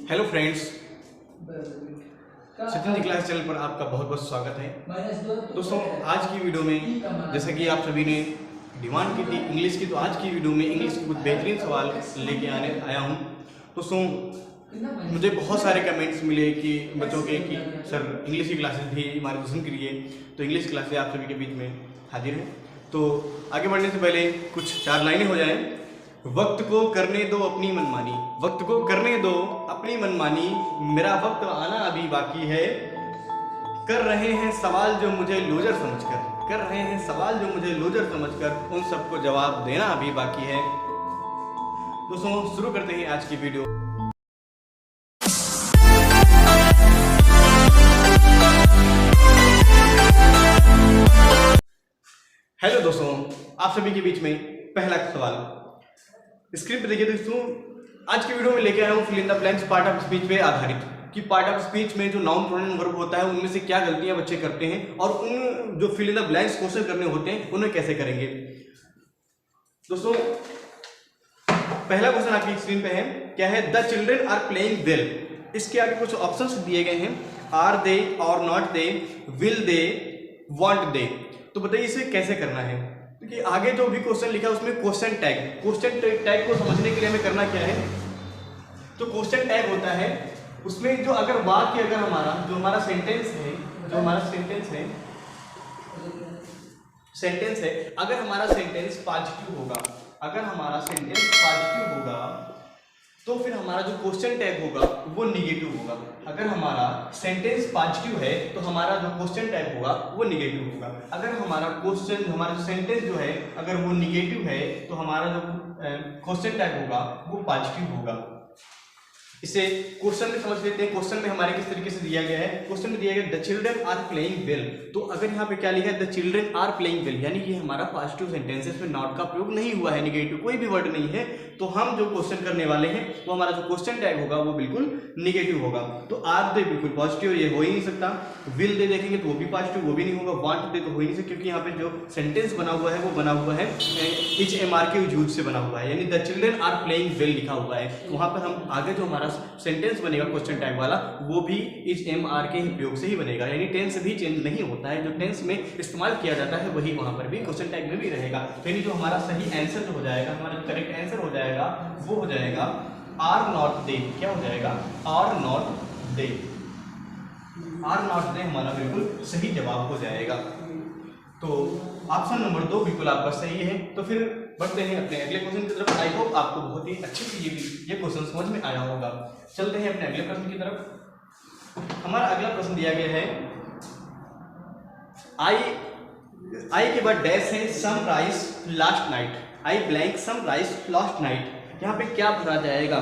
Hello friends, Sachin ji class channel पर आपका बहुत बहुत स्वागत है। दोस्तों, आज की वीडियो में जैसा कि आप सभी ने डिमांड की थी इंग्लिश की, तो आज की वीडियो में इंग्लिश के कुछ बेहतरीन सवाल लेके आया हूँ। दोस्तों, मुझे बहुत सारे कमेंट्स मिले कि बच्चों के कि सर इंग्लिश की क्लासेस भी मार्गदर्शन करिए, तो इंग्लिश क्लासेस आप सभी के बीच में हाजिर हैं। तो आगे बढ़ने से पहले कुछ 4 लाइनें हो जाएं। वक्त को करने दो अपनी मनमानी, वक्त को करने दो अपनी मनमानी, मेरा वक्त आना अभी बाकी है। कर रहे हैं सवाल जो मुझे लूजर समझकर, कर रहे हैं सवाल जो मुझे लूजर समझकर, उन सबको जवाब देना अभी बाकी है। दोस्तों, शुरू करते हैं आज की वीडियो। हेलो दोस्तों, आप सभी के बीच में पहला सवाल स्क्रीन पे देखिए। दोस्तों, आज की वीडियो में लेके आया हूँ fill in the blanks part of speech पे आधारित, कि पार्ट ऑफ स्पीच में जो नाउन प्रोनाउन वर्ब होता है उनमें से क्या गलतियां बच्चे करते हैं और उन जो fill in the blanks question करने होते हैं उन्हें कैसे करेंगे। दोस्तों, पहला क्वेश्चन आपकी स्क्रीन पे है, क्या है? The children are playing well. इसके आगे कुछ ऑप्शंस दिए गए हैं, आर दे और not they, will they, want they. तो बताइए इसे कैसे करना है। क्योंकि आगे जो भी क्वेश्चन लिखा है उसमें क्वेश्चन टैग को समझने के लिए हमें करना क्या है, तो क्वेश्चन टैग होता है उसमें जो अगर वाक्य, अगर हमारा जो हमारा सेंटेंस है, जो हमारा सेंटेंस है, अगर हमारा सेंटेंस पॉजिटिव होगा, अगर हमारा सेंटेंस पॉजिटिव होगा तो फिर हमारा जो क्वेश्चन टैग होगा वो निगेटिव होगा। अगर हमारा सेंटेंस पॉजिटिव है तो हमारा जो क्वेश्चन टैग होगा वो निगेटिव होगा। अगर हमारा जो सेंटेंस जो है अगर वो निगेटिव है तो हमारा जो क्वेश्चन टैग होगा वो पॉजिटिव होगा। इसे क्वेश्चन में समझ लेते हैं। क्वेश्चन में हमारे किस तरीके से दिया गया है, क्वेश्चन में दिया गया the children are playing well. तो अगर यहाँ पे क्या लिखा है the children are playing well, यानी ये हमारा पॉजिटिव सेंटेंस है, इसमें नॉट का प्रयोग नहीं हुआ है, निगेटिव कोई भी वर्ड नहीं है। तो हम जो क्वेश्चन करने वाले हैं वो हमारा जो क्वेश्चन टैग होगा वो बिल्कुल निगेटिव होगा। तो आर दे बिल्कुल पॉजिटिव, ये हो ही नहीं सकता। विल दे देखेंगे तो वो भी पॉजिटिव, वो भी नहीं होगा। वांट दे तो हो ही नहीं सकता, क्योंकि यहाँ पे जो सेंटेंस बना हुआ है वो बना हुआ है इच एमआर के यूज से बना हुआ है, यानी the children are playing well लिखा हुआ है। वहां पर हम आगे जो हमारा सेंटेंस बनेगा क्वेश्चन टैग वाला वो भी इज एम आर के प्रयोग से ही बनेगा, यानी टेंस भी चेंज नहीं होता है। जो टेंस में इस्तेमाल किया जाता है वही वहां पर भी क्वेश्चन टैग में भी रहेगा। तो यानी जो हमारा सही आंसर जो हो जाएगा, हमारा जो करेक्ट आंसर हो जाएगा वो हो जाएगा आर नॉट दे। क्या हो जाएगा? Are not they. Are not they हमारा बिल्कुल सही जवाब हो जाएगा। तो ऑप्शन नंबर 2 बिल्कुल आपका सही है। तो फिर बढ़ते हैं अपने अगले क्वेश्चन की तरफ। आई होप आपको बहुत ही अच्छे से ये क्वेश्चन समझ में आया होगा। चलते हैं अपने अगले प्रश्न की तरफ। हमारा अगला प्रश्न दिया गया है, आई के बाद डैश है some rice last night. I blank some rice last night. यहाँ पे क्या भरा जाएगा?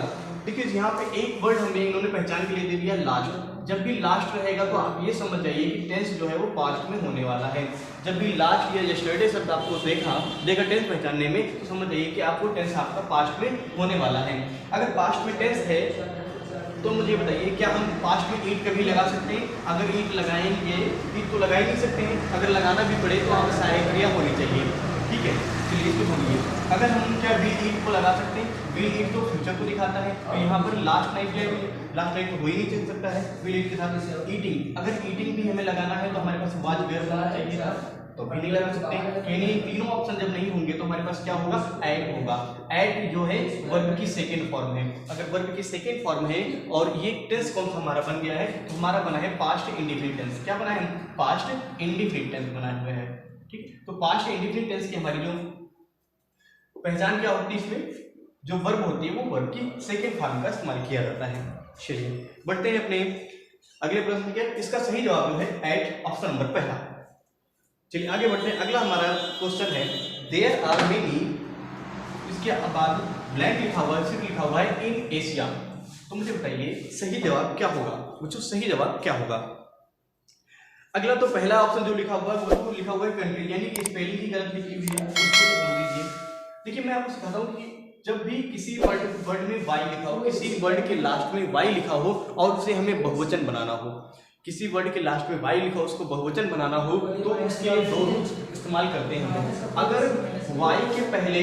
देखिए, यहाँ पे एक वर्ड हमें इन्होंने पहचान के लिए दे दिया लास्ट। जब भी लास्ट रहेगा तो आप ये समझ जाइए कि टेंस जो है वो पास्ट में होने वाला है। जब भी लास्ट या यस्टरडे शब्द आपको देगा टेंस पहचानने में, तो समझ जाइए कि आपको टेंस आपका पास्ट में होने वाला है। अगर पास्ट में टेंस है तो मुझे बताइए, क्या हम पास्ट में ईट कभी लगा सकते हैं? अगर ईट लगाएंगे, ईट तो लगा ही नहीं सकते हैं। अगर लगाना भी पड़े तो आप सहायक क्रिया होनी चाहिए। ठीक है, चलिए इसको सुनिए। अगर हम क्या विल ईट को लगा सकते हैं? विल ईट तो फ्यूचर को दिखाता है, तो यहाँ पर लास्ट नाइट है, लास्ट नाइट तो हो ही नहीं चल सकता है विल ईट के साथ। ईटिंग, अगर ईटिंग भी हमें लगाना है तो हमारे पास वाज वेयर होना चाहिए था, तो भी नहीं लगा सकते। यानी तीनों ऑप्शन जब नहीं होंगे तो हमारे पास क्या होगा? एड होगा। एड जो है वर्ब की सेकेंड फॉर्म है। अगर वर्ब की सेकेंड फॉर्म है और ये टेंस कौन सा हमारा बन गया है, तो हमारा बना है पास्ट इंडिफिनिट टेंस। क्या बना है? पास्ट इंडिफिनिट टेंस बनाए हुए हैं। ठीक, तो पास्ट इंडिफिनिट टेंस की हमारी जो पहचान क्या होती है, इसमें जो वर्ब होती है वो वर्ब की सेकेंड फॉर्म का इस्तेमाल किया जाता है। चलिए बढ़ते हैं अपने अगले प्रश्न के। इसका सही जवाब जो है एट, ऑप्शन नंबर पहला। चलिए आगे बढ़ते हैं। अगला हमारा क्वेश्चन है, देयर आर मेनी, इसके बाद ब्लैंक लिखा हुआ है, सिर्फ लिखा हुआ है इन एशिया। तो मुझे बताइए सही जवाब क्या होगा? मुझे सही जवाब क्या होगा? अगला तो पहला ऑप्शन जो लिखा हुआ है वो लिखा हुआ है कंट्री, यानी कि स्पेलिंग ही गलत लिखी हुई है, उसको बोल दीजिए। देखिए, मैं आपको सिखाता हूँ कि जब भी किसी वर्ड में वाई लिखा हो, किसी वर्ड के लास्ट में वाई लिखा हो और उसे हमें बहुवचन बनाना हो, किसी वर्ड के लास्ट में वाई लिखा हो उसको बहुवचन बनाना हो, तो उसके लिए 2 रूल्स इस्तेमाल करते हैं हम। अगर वाई के पहले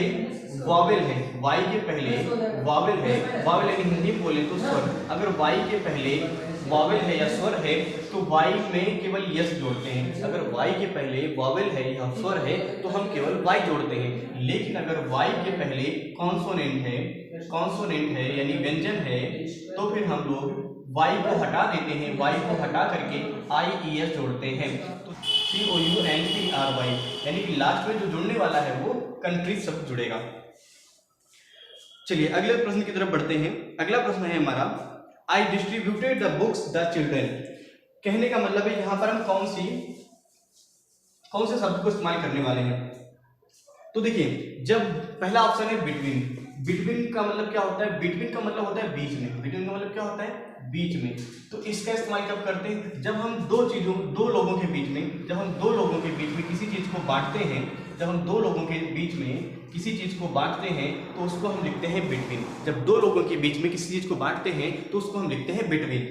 वॉवेल है, वाई के पहले वॉवेल है, वॉवेल यानी हिंदी में बोले तो स्वर, अगर वाई के पहले वॉवेल है या स्वर है तो वाई में केवल यस जोड़ते हैं। अगर वाई के पहले वॉवेल है या स्वर है तो हम केवल वाई जोड़ते हैं। लेकिन अगर वाई के पहले कॉन्सोनेंट है यानी व्यंजन है तो फिर हम लोग वाई को हटा देते हैं, वाई को हटा करके आई ई एस जोड़ते हैं। तो COUNTRY यानी कि लास्ट में जो जुड़ने वाला है वो कंट्री शब्द जुड़ेगा। चलिए अगले प्रश्न की तरफ बढ़ते हैं। अगला प्रश्न है हमारा, I distributed the books the children. कहने का मतलब है यहाँ पर हम कौन से शब्द को इस्तेमाल करने वाले हैं। तो देखिए, जब पहला ऑप्शन है बिटवीन का मतलब क्या होता है, बिटवीन का मतलब होता है बीच में, बिटवीन का मतलब क्या होता है बीच में। तो इसका इस्तेमाल कब करते हैं, जब हम दो लोगों के बीच में, जब हम दो लोगों के बीच में किसी चीज को बांटते हैं, जब हम दो लोगों के बीच में किसी चीज को बांटते हैं तो उसको हम लिखते हैं बिटवीन। जब दो लोगों के बीच में किसी चीज को बांटते हैं तो उसको हम लिखते हैं बिटवीन।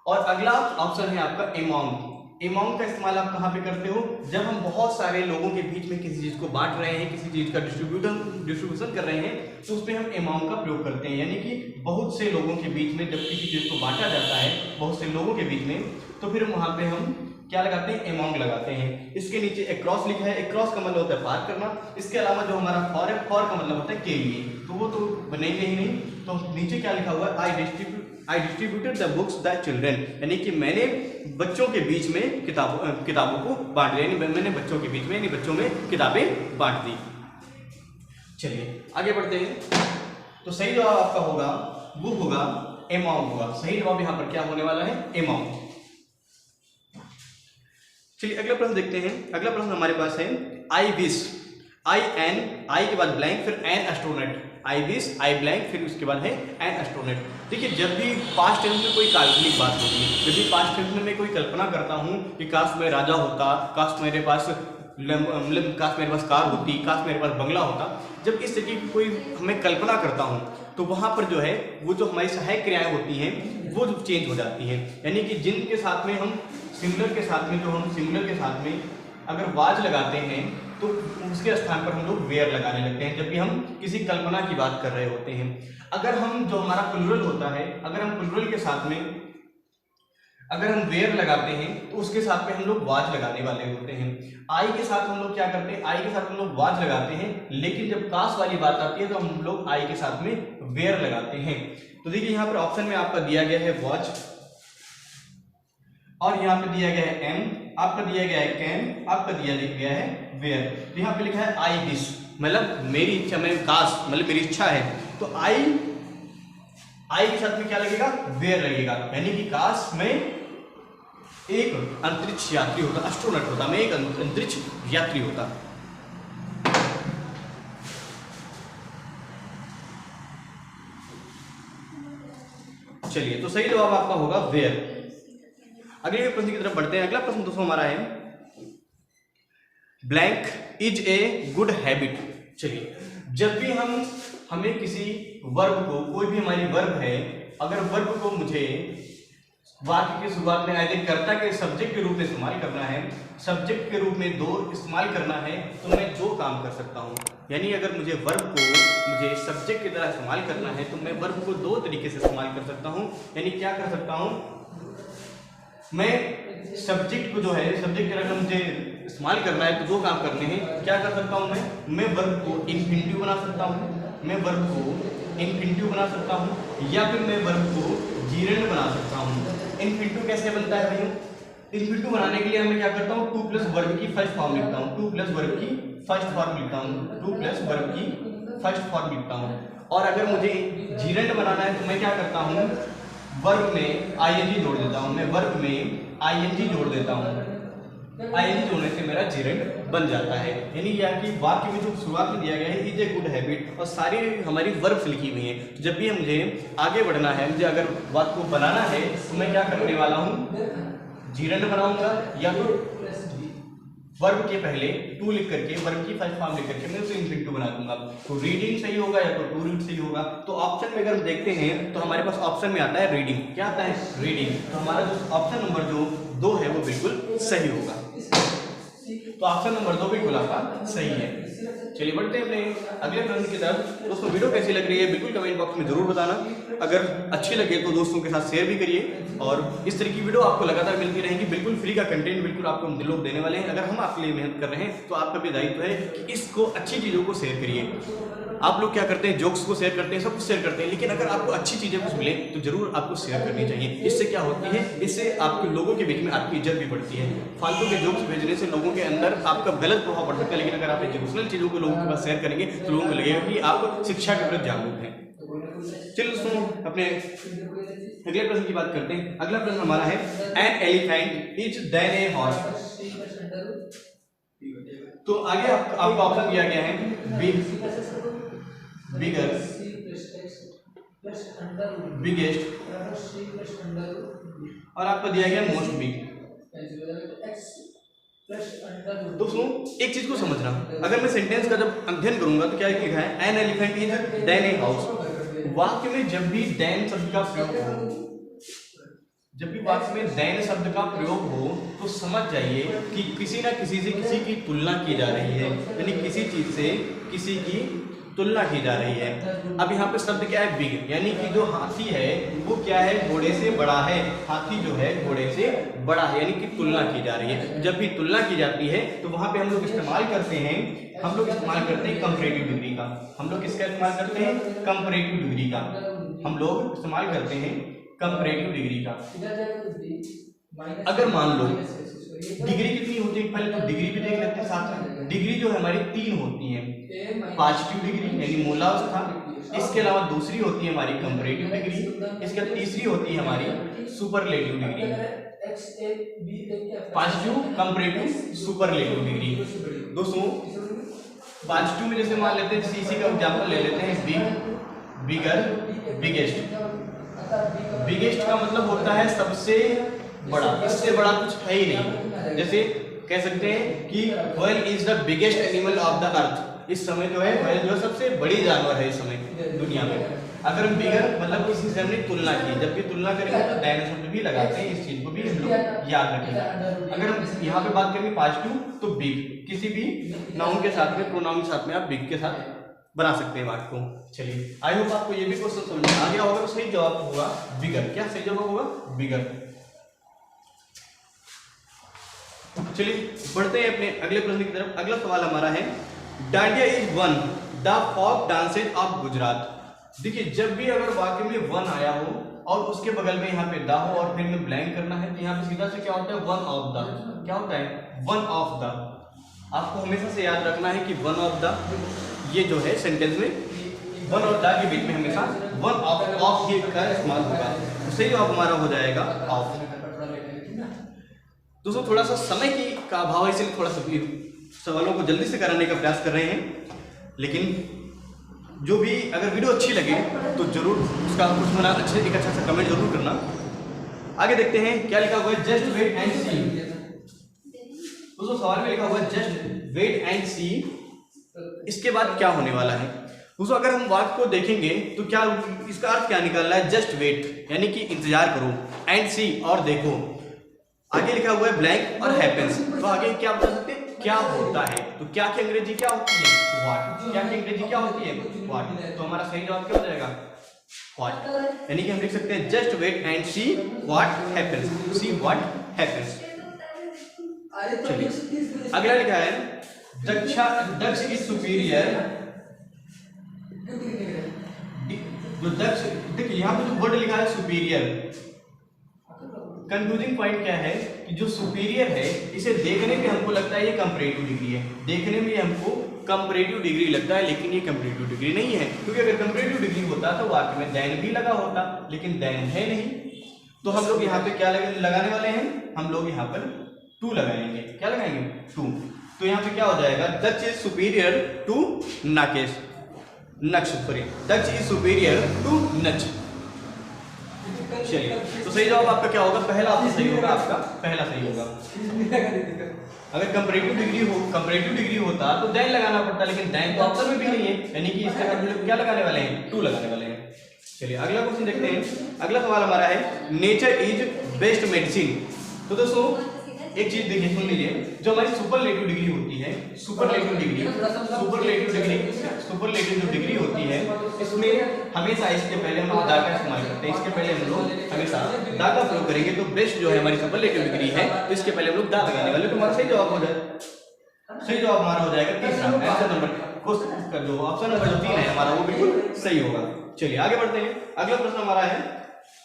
और अगला ऑप्शन है आपका अमाउंट। अमाउंट का इस्तेमाल आप कहाँ पे करते हो, जब हम बहुत सारे लोगों के बीच में किसी चीज को बांट रहे हैं, किसी चीज का डिस्ट्रीब्यूशन कर रहे हैं तो उसमें हम अमाउंट का प्रयोग करते हैं। यानी कि बहुत से लोगों के बीच में जब किसी चीज को बांटा जाता है बहुत से लोगों के बीच में, तो फिर वहां पे हम क्या लगाते हैं, अमाउंट लगाते हैं। इसके नीचे अक्रॉस लिखा है, अक्रॉस का मतलब होता है पार करना। इसके अलावा जो हमारा फॉर है, फॉर का मतलब होता है के लिए, तो वो तो बनेंगे ही नहीं। तो नीचे क्या लिखा हुआ है, I distributed the books the children, यानी कि मैंने बच्चों के बीच में किताबों को बांट दिया, यानी मैंने बच्चों के बीच में यानी बच्चों में किताबें बांट दी। चलिए आगे बढ़ते हैं। तो सही जवाब आपका होगा वो होगा अमाउंट होगा। सही जवाब यहाँ पर क्या होने वाला है, अमाउंट। चलिए अगला प्रश्न देखते हैं। अगला प्रश्न हमारे पास है, आई विश, आई के बाद ब्लैंक फिर an astronaut, I wish I blank फिर उसके बाद है एन एस्ट्रोनॉट। देखिए, जब भी पास्ट टेंस में कोई काल्पनिक बात होती है, जब भी पास्ट टेंस में मैं कोई कल्पना करता हूँ कि काश मैं राजा होता, काश मेरे पास कार होती, काश मेरे पास बंगला होता, जब इस तरीके की कोई हमें कल्पना करता हूँ तो वहाँ पर जो है वो जो हमारी सहायक क्रियाएं होती हैं वो जो चेंज हो जाती हैं। यानी कि जिनके साथ में हम सिंगुलर के साथ में अगर वाज लगाते हैं तो उसके स्थान पर हम लोग वेयर लगाने लगते हैं जब भी हम किसी कल्पना की बात कर रहे होते हैं। अगर हम जो हमारा प्लुरल होता है, अगर हम प्लुरल के साथ में अगर हम वेयर लगाते हैं तो उसके साथ में हम लोग वाज लगाने वाले होते हैं। आई के साथ हम लोग क्या करते हैं, आई के साथ हम लोग वाज लगाते हैं, लेकिन जब काश वाली बात आती है तो हम लोग आई के साथ में वेयर लगाते हैं। तो देखिए यहाँ पर ऑप्शन में आपका दिया गया है वॉच, और यहाँ पे दिया गया है एम, आपका दिया गया है कैन, आपका दिया गया है वेयर। तो यहाँ पे लिखा है आई विश, मतलब मेरी इच्छा, मैं काश मतलब मेरी इच्छा है। तो आई के साथ में क्या लगेगा, वेयर लगेगा, यानी कि काश मैं एक अंतरिक्ष यात्री होता, एस्ट्रोनॉट होता, मैं एक अंतरिक्ष यात्री होता। चलिए, तो सही जवाब आपका होगा वेयर। अगले प्रश्न की तरफ बढ़ते हैं। अगला प्रश्न दोस्तों हमारा है, blank is a good habit. चलिए, जब भी हमें किसी वर्ब को, कोई भी हमारी वर्ब है, अगर वर्ब को मुझे वाक्य की शुरुआत में आइए कर्ता के सब्जेक्ट के रूप में इस्तेमाल करना है, सब्जेक्ट के रूप में दो इस्तेमाल करना है, तो मैं दो काम कर सकता हूँ। यानी अगर मुझे वर्ब को मुझे सब्जेक्ट की तरह इस्तेमाल करना है तो मैं वर्ब को दो तरीके से इस्तेमाल कर सकता हूँ। यानी क्या कर सकता हूँ, मैं सब्जेक्ट को जो है, सब्जेक्ट की तरह मुझे इस्तेमाल करना है तो दो काम करने हैं। क्या कर सकता हूँ, मैं वर्ब को इन्फिनिटिव बना सकता हूँ, या फिर मैं वर्ब को जीरेंड बना सकता हूँ। इन्फिनिटिव कैसे बनता है भाइयों, इन्फिनिटिव बनाने के लिए मैं क्या करता हूँ, 2 प्लस वर्ब की फर्स्ट फॉर्म लिखता हूँ, 2 प्लस वर्ब की फर्स्ट फॉर्म लिखता हूँ। और अगर मुझे जीरेंड बनाना है तो मैं क्या करता हूँ, वर्ब में आईएनजी जोड़ देता हूँ, आईएनजी जोड़ने से मेरा जीरेंड बन जाता है। यानी यह कि वाक्य में जो शुरुआत में दिया गया है इज ए गुड हैबिट, और सारी हमारी वर्ब्स लिखी हुई हैं। तो जब भी मुझे आगे बढ़ना है, मुझे अगर वाक्य को बनाना है तो मैं क्या करने वाला हूँ, जीरेंड बनाऊंगा, या तो वर्ब के पहले टू लिख करके, वर्ब की फर्स्ट फॉर्म लिख करके मैं उसे इन्फिनिटिव बना दूंगा। तो रीडिंग सही होगा या तो टू रीड सही होगा। तो ऑप्शन में अगर हम देखते हैं तो हमारे पास ऑप्शन में आता है रीडिंग। क्या आता है, रीडिंग। तो हमारा जो ऑप्शन नंबर जो 2 है वो बिल्कुल सही होगा। तो ऑप्शन नंबर 2 बिल्कुल आपका सही है। चलिए बढ़ते हैं अपने अगले प्रश्न की तरफ। दोस्तों वीडियो कैसी लग रही है बिल्कुल कमेंट बॉक्स में जरूर बताना। अगर अच्छी लगे तो दोस्तों के साथ शेयर भी करिए, और इस तरह की वीडियो आपको लगातार मिलती रहेगी। बिल्कुल फ्री का कंटेंट बिल्कुल आपको हम लोग देने वाले हैं। अगर हम आपके लिए मेहनत कर रहे हैं तो आपका भी दायित्व है कि इसको अच्छी चीज़ों को शेयर करिए। आप लोग क्या करते हैं, जोक्स को शेयर करते हैं, सब कुछ शेयर करते हैं, लेकिन अगर आपको अच्छी चीज़ें कुछ मिले तो जरूर आपको शेयर करनी चाहिए। इससे क्या होती है, इससे आपके लोगों के बीच में आपकी इज्जत भी बढ़ती है। फालतू के जोक्स भेजने से लोगों के अंदर आपका गलत प्रभाव पड़ सकता है, लेकिन अगर आप एजुकेशनल चीज़ों को लोगों के पास शेयर करेंगे तो लोगों को लगेगा कि आप शिक्षा के प्रति जागरूक हैं। चलिए दोस्तों अपने अगले प्रश्न की बात करते हैं। अगला प्रश्न हमारा है, an elephant is than a horse. तो आगे आपको ऑप्शन दिया गया है बिगर, बिगेस्ट, और आपको दिया गया मोस्ट बिग। दोस्तों एक चीज को समझना, अगर मैं सेंटेंस का जब अध्ययन करूंगा तो क्या लिखा है, an elephant is than a house. वाक्य में जब भी देन शब्द का प्रयोग हो, जब भी वाक्य में देन शब्द का प्रयोग हो तो समझ जाइए कि किसी ना किसी से किसी की तुलना की जा रही है, यानी किसी चीज से किसी की तुलना की जा रही है। अब यहाँ पे शब्द क्या है, बिग, यानी कि जो हाथी है वो क्या है, घोड़े से बड़ा है। हाथी जो है घोड़े से बड़ा है, यानी कि तुलना की जा रही है। जब भी तुलना की जाती है तो वहां पे हम लोग इस्तेमाल करते हैं कंपैरेटिव डिग्री का। हम लोग किसका इस्तेमाल करते हैं, कंपैरेटिव डिग्री का। हम लोग इस्तेमाल करते हैं कंपैरेटिव डिग्री का। अगर मान लो डिग्री कितनी होती है, पहले तो डिग्री भी देख लेते हैं साथ में। डिग्री जो है हमारी 3 होती है, पॉजिटिव डिग्री यानी मूलावस्था, इसके अलावा दूसरी होती है हमारी कंपैरेटिव डिग्री, इसके बाद तीसरी होती है हमारी superlative degree. Positive, comparative, superlative degree. दोस्तों पॉजिटिव में जैसे मान लेते हैं, जैसे इसी का एग्जांपल ले लेते हैं, बिग, बिगर, बिगेस्ट। बिगेस्ट का मतलब होता है सबसे बड़ा, इससे बड़ा कुछ है ही नहीं। जैसे कह सकते हैं कि whale is the biggest animal of the earth. इस समय जो है व्हेल जो सबसे बड़ी जानवर है इस समय दुनिया में। अगर हम बिगर मतलब किसी से हमने तुलना की, जब भी तुलना करेंगे तो देन शब्द भी लगाते हैं, इस चीज को भी हम लोग याद रखेंगे। अगर हम यहाँ पे बात करेंगे पॉजिटिव तो बिग, किसी भी नाउन के साथ में, प्रोनाउन के साथ में आप बिग के साथ बना सकते हैं वाक्य को। चलिए आई होप आपको ये भी क्वेश्चन समझ में आ गया होगा। तो सही जवाब होगा बिगर। क्या सही जवाब होगा, बिगर। चलिए बढ़ते हैं अपने अगले प्रश्न की तरफ। अगला सवाल हमारा है, Dandiya is one the folk dances of Gujarat. देखिए जब भी अगर वाक्य में वन आया हो और उसके बगल में यहाँ पे द हो और फिर में ब्लैंक करना है तो यहाँ पे सीधा से क्या होता है, वन ऑफ द। क्या होता है, वन ऑफ द। आपको हमेशा से याद रखना है कि वन ऑफ द, ये जो है सेंटेंस में वन और द के बीच में हमेशा वन ऑफ ये का इस्तेमाल होगा। तो सही जवाब हमारा हो जाएगा ऑफ। दोस्तों थोड़ा सा समय की का अभाव है, इसलिए थोड़ा सा सवालों को जल्दी से कराने का प्रयास कर रहे हैं, लेकिन जो भी अगर वीडियो अच्छी लगे तो जरूर उसका कुछ मना एक अच्छा सा कमेंट जरूर करना। आगे देखते हैं क्या लिखा हुआ है, जस्ट वेट एंड सी। दोस्तों सवाल में लिखा हुआ है जस्ट वेट एंड सी, इसके बाद क्या होने वाला है। दोस्तों अगर हम वाक्य को देखेंगे तो क्या इसका अर्थ क्या निकल रहा है, जस्ट वेट यानी कि इंतजार करो, एंड सी और देखो। आगे लिखा हुआ है ब्लैंक और हैपेंस, तो आगे क्या बता सकते हैं, क्या होता है। तो क्या की अंग्रेजी क्या होती है, व्हाट। क्या की अंग्रेजी क्या होती है, व्हाट। तो हमारा सही जवाब क्या हो जाएगा, व्हाट। यानी कि हम लिख सकते हैं just wait and see what happens, see what happens. चलिए अगला लिखा है, दक्ष इज सुपीरियर। जो दक्ष, देखिए यहाँ पे जो वर्ड लिखा है सुपीरियर, कंफ्यूजिंग पॉइंट क्या है कि जो सुपीरियर है इसे देखने में हमको लगता है ये कंपैरेटिव डिग्री है, देखने में हमको कंपैरेटिव डिग्री लगता है, लेकिन ये कंपैरेटिव डिग्री नहीं है। क्योंकि अगर कंपैरेटिव डिग्री होता तो वाक्य में देन भी लगा होता, लेकिन देन है नहीं। तो हम लोग यहाँ पे क्या लगाने वाले हैं, हम लोग यहाँ पर टू लगाएंगे। क्या लगाएंगे, टू। तो यहाँ पे क्या हो जाएगा, Daksh is superior to Nakesh, Naksh, sorry, Daksh is superior to नच। चलिए तो सही जवाब आपका क्या होगा, पहला ऑप्शन सही होगा, आपका पहला सही होगा। अगर कंपैरेटिव डिग्री होता तो देन लगाना पड़ता, लेकिन देन तो ऑप्शन में भी नहीं है, यानी कि इसके बाद हम लोग क्या लगाने वाले हैं, टू लगाने वाले हैं। चलिए अगला क्वेश्चन देखते हैं। अगला सवाल हमारा है, नेचर इज बेस्ट मेडिसिन। तो दोस्तों एक चीज देखिए, सुन लीजिए, जो हमारी सुपरलेटिव डिग्री होती है, सुपरलेटिव जो डिग्री होती है, इसमें हमेशा इसके पहले हम दा का इस्तेमाल करते हैं। इसके पहले हम लोग हमेशा दा का प्रयोग करेंगे, तो बेस्ट जो है हमारी सुपरलेटिव डिग्री है, तो इसके पहले हम लोग दा लगाने वाले। तो हमारा सही जवाब हो जाए, सही जवाब हमारा हो जाएगा तीसरा। आंसर नंबर क्वेश्चन का जो ऑप्शन नंबर 3 है हमारा, वो बिल्कुल सही होगा। चलिए आगे बढ़ते हैं। अगला प्रश्न हमारा है,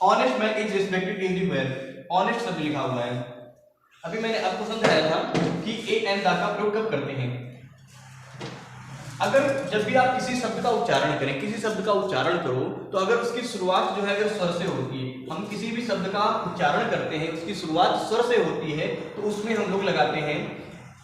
honest man is respected everywhere. Honest शब्द लिखा हुआ है। अभी मैंने आपको समझाया था कि ए एन दा का प्रयोग कब करते हैं। अगर जब भी आप किसी शब्द का उच्चारण करें, किसी शब्द का उच्चारण करो, तो अगर उसकी शुरुआत जो है अगर स्वर से होती है, हम किसी भी शब्द का उच्चारण करते हैं, उसकी शुरुआत स्वर से होती है, तो उसमें हम लोग लगाते हैं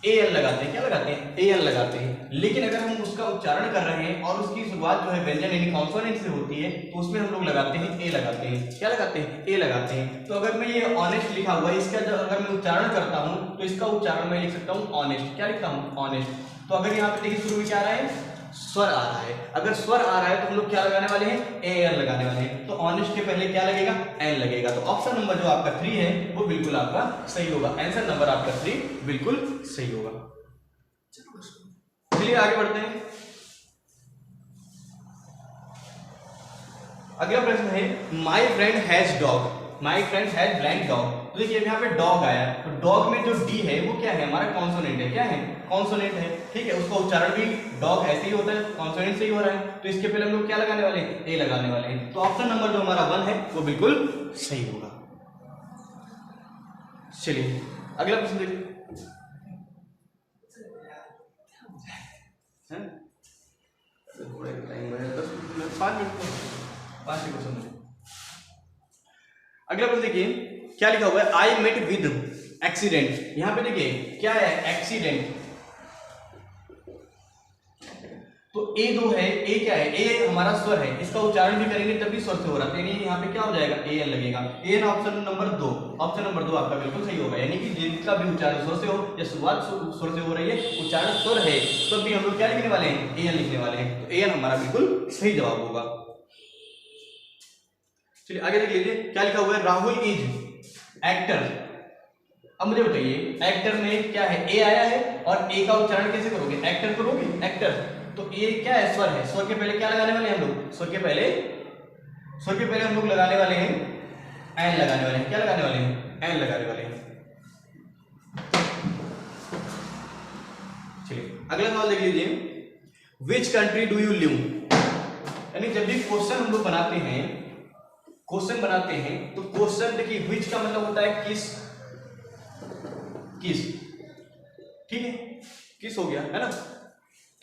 ए एन लगाते हैं। क्या लगाते हैं? ए एन लगाते हैं। लेकिन अगर हम उसका उच्चारण कर रहे हैं और उसकी शुरुआत जो है व्यंजन यानी कॉन्सोनेंट से होती है, तो उसमें हम लोग लगाते हैं ए लगाते हैं। क्या लगाते हैं? ए लगाते हैं। तो अगर मैं ये ऑनेस्ट लिखा हुआ है, इसका जब अगर मैं उच्चारण करता हूं, तो इसका उच्चारण मैं लिख सकता हूं ऑनेस्ट। क्या लिखता हूं? ऑनेस्ट। तो अगर यहाँ पे देखिए शुरू में क्या आ रहा है? स्वर आ रहा है। अगर स्वर आ रहा है तो हम लोग क्या लगाने वाले हैं? ए एन लगाने वाले हैं। तो ऑनेस्ट के पहले क्या लगेगा? एन लगेगा। तो ऑप्शन नंबर जो आपका 3 है वो बिल्कुल आपका सही होगा। आंसर नंबर आपका 3 बिल्कुल सही होगा। चलिए आगे बढ़ते हैं। अगला प्रश्न है, my friend has dog. My friend has blank dog. तो देखिए यहाँ पे डॉग आया, तो डॉग में जो डी है वो क्या है? हमारा कॉन्सोनेंट है। क्या है? कॉन्सोनेंट है। ठीक है, उसका उच्चारण भी डॉग ऐसे ही होता है, कॉन्सोनेंट से ही हो रहा है। तो इसके पहले हम लोग क्या लगाने वाले हैं? ए लगाने वाले हैं। तो ऑप्शन नंबर जो हमारा 1 है वो बिल्कुल सही होगा। चलिए अगला प्रश्न देखिए। थोड़ा टाइम है, 5 मिनट। अगला प्रश्न देखिए, क्या लिखा हुआ है? I met with accident. यहां पे देखिए क्या है? एक्सीडेंट। तो ए दो है, ए क्या है? ए हमारा स्वर है, इसका उच्चारण भी करेंगे तभी स्वर से हो रहा है, यानी यहाँ पे क्या हो जाएगा? ए एन लगेगा। A N option number 2। Option number 2 आपका बिल्कुल सही होगा, यानी कि जिसका भी उच्चारण स्वर से हो या शुरुआत स्वर से हो रही है, उच्चारण स्वर है, तो भी हम लोग क्या लिखने वाले हैं? ए एन लिखने वाले हैं। तो ए एन हमारा बिल्कुल सही जवाब होगा। चलिए आगे देख लीजिए, क्या लिखा हुआ है? Rahul is actor. अब मुझे बताइए, एक्टर में क्या है? ए आया है, और ए का उच्चारण कैसे करोगे? एक्टर करोगे, एक्टर। तो ये क्या है? स्वर है। स्वर के पहले क्या लगाने वाले हैं हम लोग? स्वर के पहले हम लोग लगाने वाले हैं एन लगाने वाले हैं। क्या लगाने वाले हैं? एन लगाने वाले हैं। चलिए अगला सवाल देख लीजिए, which country do you live. यानी जब भी क्वेश्चन हम लोग बनाते हैं, तो क्वेश्चन देखिए विच का मतलब होता है किस। ठीक है, किस हो गया है ना।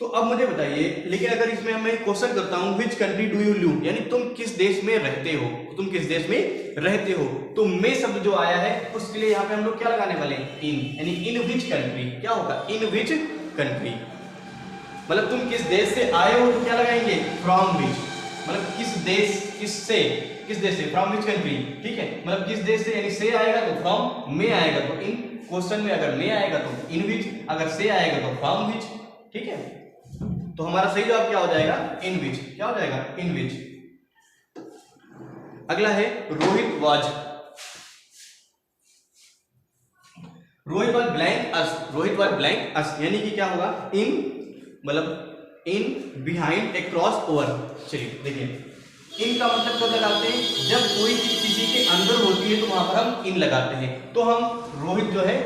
तो अब मुझे बताइए, लेकिन अगर इसमें मैं क्वेश्चन करता हूं which country do you live, यानी तुम किस देश में रहते हो, तो मे शब्द जो आया है उसके लिए यहाँ पे हम लोग क्या लगाने वाले हैं? इन, यानी इन विच कंट्री। क्या होगा? इन विच कंट्री। मतलब तुम किस देश से आए हो तो क्या लगाएंगे? From which. मतलब किस देश से, फ्रॉम विच कंट्री। ठीक है, मतलब किस देश से, यानी से आएगा तो फ्रॉम, में आएगा तो इन। क्वेश्चन में अगर में आएगा तो इन विच, अगर से आएगा तो फ्रॉम विच। ठीक है, तो हमारा सही जवाब क्या हो जाएगा? इन विच। क्या हो जाएगा? इन विच। अगला है, रोहित वाज ब्लैंक अस। यानी कि क्या होगा? इन, मतलब in behind a cross over. चलिए देखिए, इन का मतलब कब लगाते हैं? जब कोई चीज किसी के अंदर होती है तो वहां पर हम इन लगाते हैं। तो हम रोहित जो है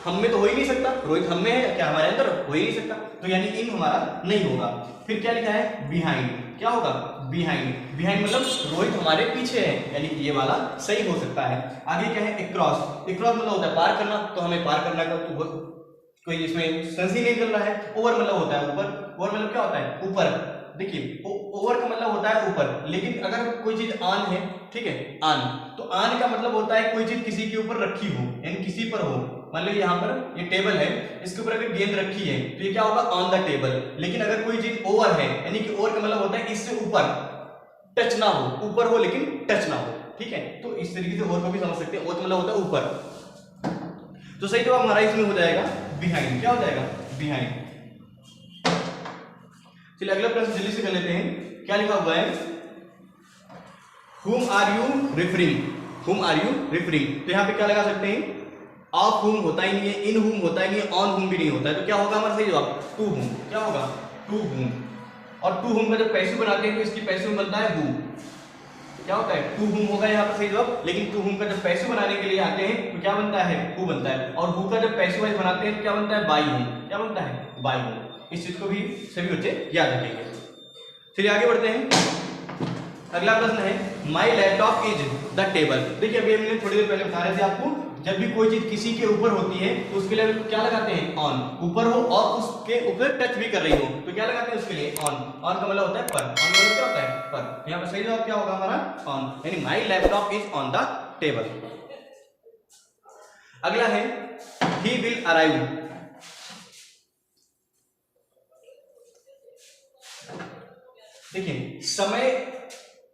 हम में तो हो ही नहीं सकता, रोहित हम में है क्या? हमारे अंदर हो ही नहीं सकता, तो यानी इन हमारा नहीं होगा। फिर क्या लिखा है? बिहाइंड। क्या होगा? बिहाइंड मतलब रोहित हमारे पीछे है, यानी कि ये वाला सही हो सकता है। आगे क्या है? एक्रॉस मतलब होता है पार करना, तो हमें पार करना का तो कोई इसमें सेंस ही नहीं कर रहा है। ओवर मतलब होता है ऊपर। ओवर मतलब क्या होता है? ऊपर। देखिए ओवर का मतलब होता है ऊपर, लेकिन अगर कोई चीज आन है, ठीक है, आन, तो आन का मतलब होता है कोई चीज किसी के ऊपर रखी हो, यानी किसी पर हो। मान लो यहाँ पर ये टेबल है, इसके ऊपर अगर गेंद रखी है तो ये क्या होगा? On the table. लेकिन अगर कोई चीज ओवर है, यानी कि ओवर का मतलब होता है इससे ऊपर, टच ना हो, ऊपर हो लेकिन टच ना हो। ठीक है, तो इस तरीके से ओवर को भी समझ सकते हैं। ओवर का मतलब होता है ऊपर। तो सही जवाब हमारा इसमें हो जाएगा बिहाइंड। क्या हो जाएगा? बिहाइंड। चलिए अगला प्रश्न जल्दी से कर लेते हैं। क्या लिखा हुआ है? whom are you referring? तो यहाँ पे क्या लगा सकते हैं? ऑफ हुम होता ही नहीं है, इन हुम होता ही नहीं है, ऑन हुम भी नहीं होता है, तो क्या होगा हमारा सही जवाब टू हुम। क्या होगा टू हुम। और टू हुम का जब पैसिव बनाते हैं तो इसकी पैसिव में बनता है हु। क्या होता है टू हुम होगा यहाँ पर सही जवाब। लेकिन टू हुम का जब पैसिव बनाने के लिए आते हैं तो क्या बनता है हु बनता है। और हु का जब पैसिव वाइज बनाते हैं तो क्या बनता है बाई हुम। क्या बनता है बाई हुम। इस चीज को भी सभी बच्चे याद रखेंगे। चलिए आगे बढ़ते हैं। अगला प्रश्न है my laptop is the table. देखिए अभी हमने थोड़ी देर पहले बता रहे थे आपको, जब भी कोई चीज किसी के ऊपर होती है तो उसके लिए क्या लगाते हैं ऑन। ऊपर हो और उसके ऊपर टच भी कर रही हो तो क्या लगाते हैं उसके लिए ऑन। ऑन का मतलब होता है पर। ऑन का मतलब क्या होता है पर। यहाँ पर सही जवाब क्या होगा हमारा ऑन, यानी my laptop is on the table. अगला है ही विल अराइव। देखिए समय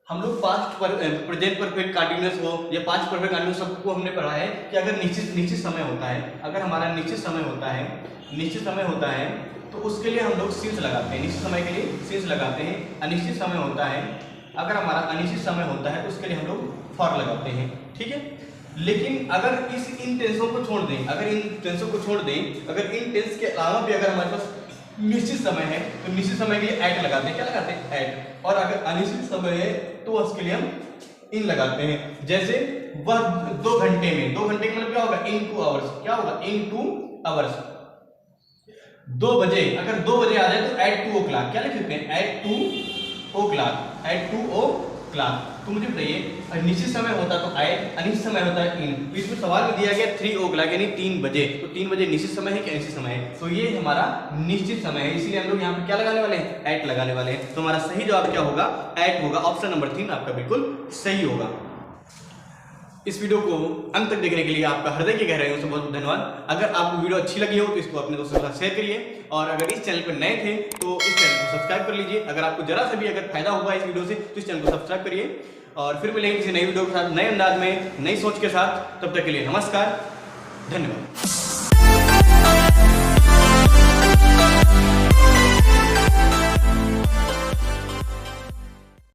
हम लोग पास्ट प्रेजेंट परफेक्ट कंटीन्यूअस हो या पास्ट परफेक्ट कंटीन्यूअस सबको हमने पढ़ा है कि अगर निश्चित समय होता है, अगर हमारा निश्चित समय होता है तो उसके लिए हम लोग सिंस लगाते हैं। निश्चित समय के लिए सिंस लगाते हैं। अनिश्चित समय होता है, अगर हमारा अनिश्चित समय होता है तो उसके लिए हम लोग फॉर लगाते हैं। ठीक है। लेकिन अगर इन टेंसों को छोड़ दें, अगर इन टेंस के अलावा भी अगर हमारे पास निश्चित समय है तो निश्चित समय के लिए एट लगाते हैं। क्या लगाते हैं एट। और अगर अनिश्चित समय है तो उसके लिए हम इन लगाते हैं। जैसे वह 2 घंटे में, 2 घंटे का मतलब क्या होगा इन 2 आवर्स। क्या होगा इन 2 आवर्स। 2 बजे, अगर 2 बजे आ जाए तो एट 2 o'clock। क्या लिख सकते हैं एट 2 o'clock। Eight 2 o'clock। तो मुझे बताइए निश्चित समय होता तो एट, अनिश्चित समय होता है इन। तो इसमें सवाल में दिया गया 3 o'clock यानी 3 बजे। तो 3 बजे निश्चित समय है कि अनिश्चित समय है, तो ये हमारा निश्चित समय है, इसीलिए हम लोग यहाँ पे क्या लगाने वाले हैं एट लगाने वाले हैं। तो हमारा सही जवाब क्या होगा एट होगा। ऑप्शन नंबर 3 आपका बिल्कुल सही होगा। इस वीडियो को अंत तक देखने के लिए आपका हृदय की गहराइयों से बहुत बहुत धन्यवाद। अगर आपको वीडियो अच्छी लगी हो तो इसको अपने दोस्तों के साथ शेयर करिए, और अगर इस चैनल पर नए थे तो इस चैनल को सब्सक्राइब कर लीजिए। अगर आपको जरा सा भी अगर फायदा होगा इस वीडियो से तो इस चैनल को सब्सक्राइब करिए। और फिर मिलेंगे किसी नई वीडियो के साथ, नए अंदाज में, नई सोच के साथ। तब तक के लिए नमस्कार, धन्यवाद।